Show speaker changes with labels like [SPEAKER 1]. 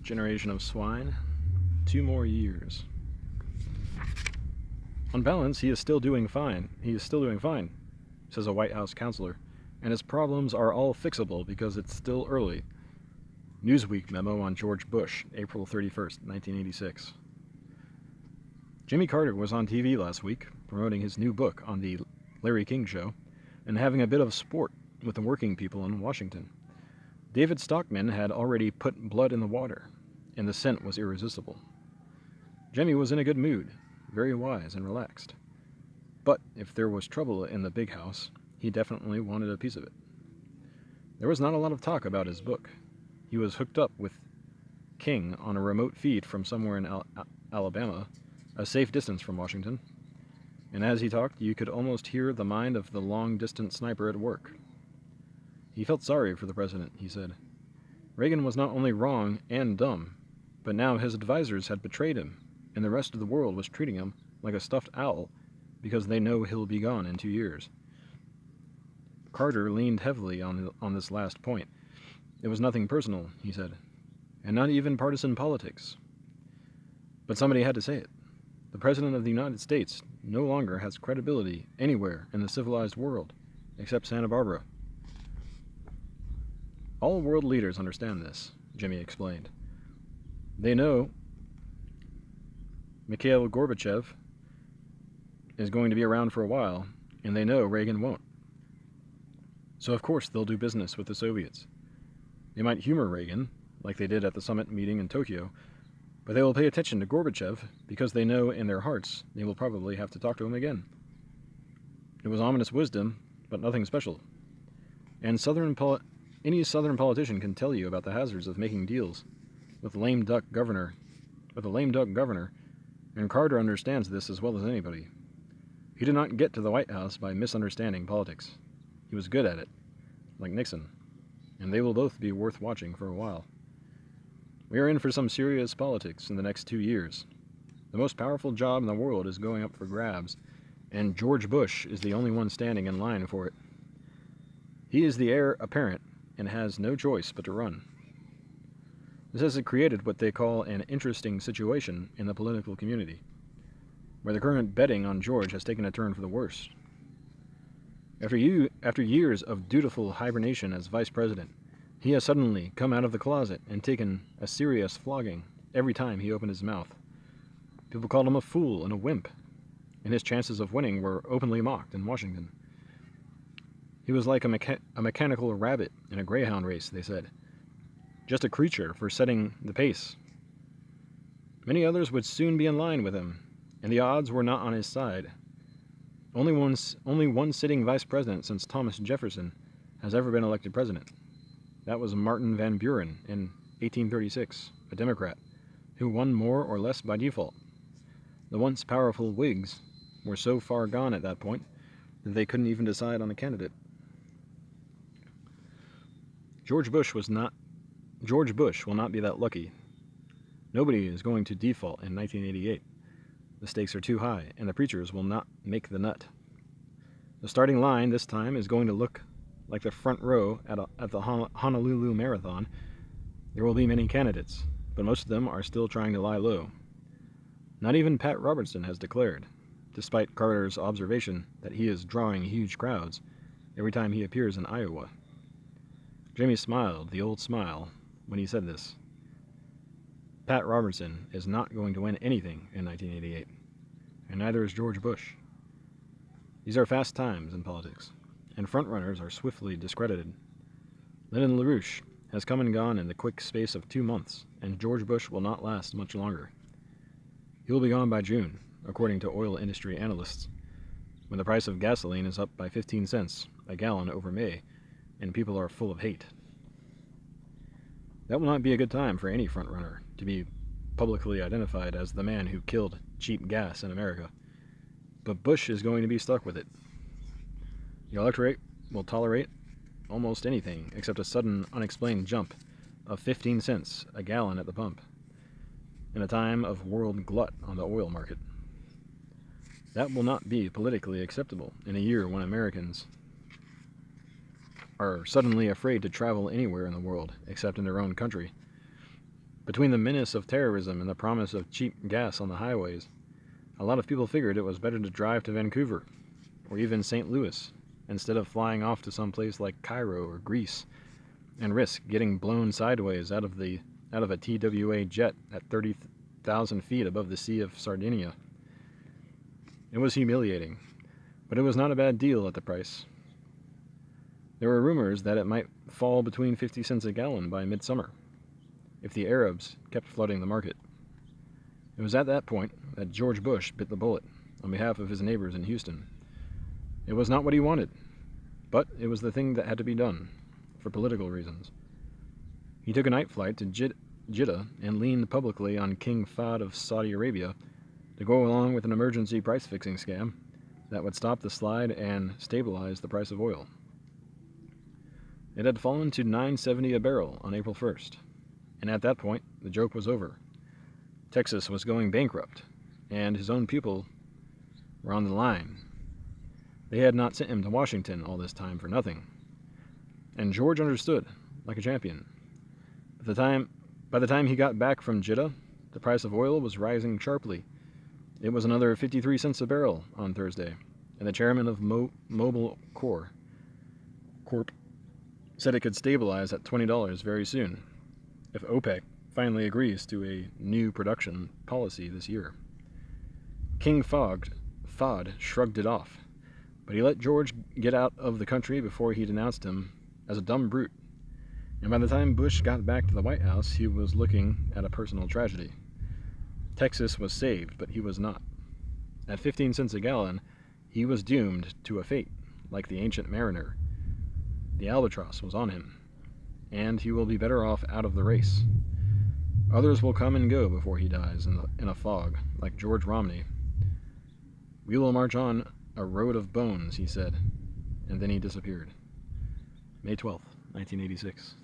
[SPEAKER 1] generation of swine. 2 more years. On balance, he is still doing fine. Says a White House counselor, and his problems are all fixable because it's still early. Newsweek memo on George Bush, April 31st, 1986. Jimmy Carter was on TV last week, promoting his new book on the Larry King Show, and having a bit of sport with the working people in Washington. David Stockman had already put blood in the water, and the scent was irresistible. Jimmy was in a good mood, very wise and relaxed. But if there was trouble in the big house, he definitely wanted a piece of it. There was not a lot of talk about his book. He was hooked up with King on a remote feed from somewhere in Alabama, a safe distance from Washington, and as he talked, you could almost hear the mind of the long-distance sniper at work. He felt sorry for the president, he said. Reagan was not only wrong and dumb, but now his advisors had betrayed him, and the rest of the world was treating him like a stuffed owl because they know he'll be gone in 2 years. Carter leaned heavily on this last point. It was nothing personal, he said, and not even partisan politics. But somebody had to say it. The President of the United States no longer has credibility anywhere in the civilized world, except Santa Barbara. All world leaders understand this, Jimmy explained. They know Mikhail Gorbachev is going to be around for a while, and they know Reagan won't. So of course they'll do business with the Soviets. They might humor Reagan, like they did at the summit meeting in Tokyo, but they will pay attention to Gorbachev because they know in their hearts they will probably have to talk to him again. It was ominous wisdom, but nothing special. And any Southern politician can tell you about the hazards of making deals with a lame duck governor, and Carter understands this as well as anybody. He did not get to the White House by misunderstanding politics. He was good at it, like Nixon, and they will both be worth watching for a while. We are in for some serious politics in the next 2 years. The most powerful job in the world is going up for grabs, and George Bush is the only one standing in line for it. He is the heir apparent and has no choice but to run. This has created what they call an interesting situation in the political community, where the current betting on George has taken a turn for the worse. After years of dutiful hibernation as vice president, he has suddenly come out of the closet and taken a serious flogging every time he opened his mouth. People called him a fool and a wimp, and his chances of winning were openly mocked in Washington. He was like a mechanical rabbit in a greyhound race, they said. Just a creature for setting the pace. Many others would soon be in line with him, and the odds were not on his side. Only one sitting vice president since Thomas Jefferson has ever been elected president. That was Martin Van Buren in 1836, a Democrat, who won more or less by default. The once powerful Whigs were so far gone at that point that they couldn't even decide on a candidate. George Bush will not be that lucky. Nobody is going to default in 1988. The stakes are too high, and the preachers will not make the nut. The starting line this time is going to look like the front row at the Honolulu Marathon. There will be many candidates, but most of them are still trying to lie low. Not even Pat Robertson has declared, despite Carter's observation that he is drawing huge crowds every time he appears in Iowa. Jimmy smiled the old smile when he said this. Pat Robertson is not going to win anything in 1988, and neither is George Bush. These are fast times in politics, and frontrunners are swiftly discredited. Lyndon LaRouche has come and gone in the quick space of 2 months, and George Bush will not last much longer. He will be gone by June, according to oil industry analysts, when the price of gasoline is up by 15 cents a gallon over May, and people are full of hate. That will not be a good time for any frontrunner to be publicly identified as the man who killed cheap gas in America. But Bush is going to be stuck with it. The electorate will tolerate almost anything except a sudden, unexplained jump of 15 cents a gallon at the pump in a time of world glut on the oil market. That will not be politically acceptable in a year when Americans are suddenly afraid to travel anywhere in the world except in their own country. Between the menace of terrorism and the promise of cheap gas on the highways, a lot of people figured it was better to drive to Vancouver or even St. Louis instead of flying off to some place like Cairo or Greece and risk getting blown sideways out of a TWA jet at 30,000 feet above the Sea of Sardinia. It was humiliating, but it was not a bad deal at the price. There were rumors that it might fall between 50 cents a gallon by midsummer, if the Arabs kept flooding the market. It was at that point that George Bush bit the bullet on behalf of his neighbors in Houston. It was not what he wanted, but it was the thing that had to be done, for political reasons. He took a night flight to Jeddah and leaned publicly on King Fahd of Saudi Arabia to go along with an emergency price-fixing scam that would stop the slide and stabilize the price of oil. It had fallen to $9.70 a barrel on April 1st, and at that point, the joke was over. Texas was going bankrupt, and his own people were on the line. They had not sent him to Washington all this time for nothing. And George understood, like a champion. By the time he got back from Jeddah, the price of oil was rising sharply. It was another 53 cents a barrel on Thursday, and the chairman of Mobil Corp said it could stabilize at $20 very soon, if OPEC finally agrees to a new production policy this year. King Fahd shrugged it off, but he let George get out of the country before he denounced him as a dumb brute. And by the time Bush got back to the White House, he was looking at a personal tragedy. Texas was saved, but he was not. At 15 cents a gallon, he was doomed to a fate like the ancient mariner. The albatross was on him, and he will be better off out of the race. Others will come and go before he dies in a fog, like George Romney. We will march on a road of bones, he said, and then he disappeared. May 12th, 1986.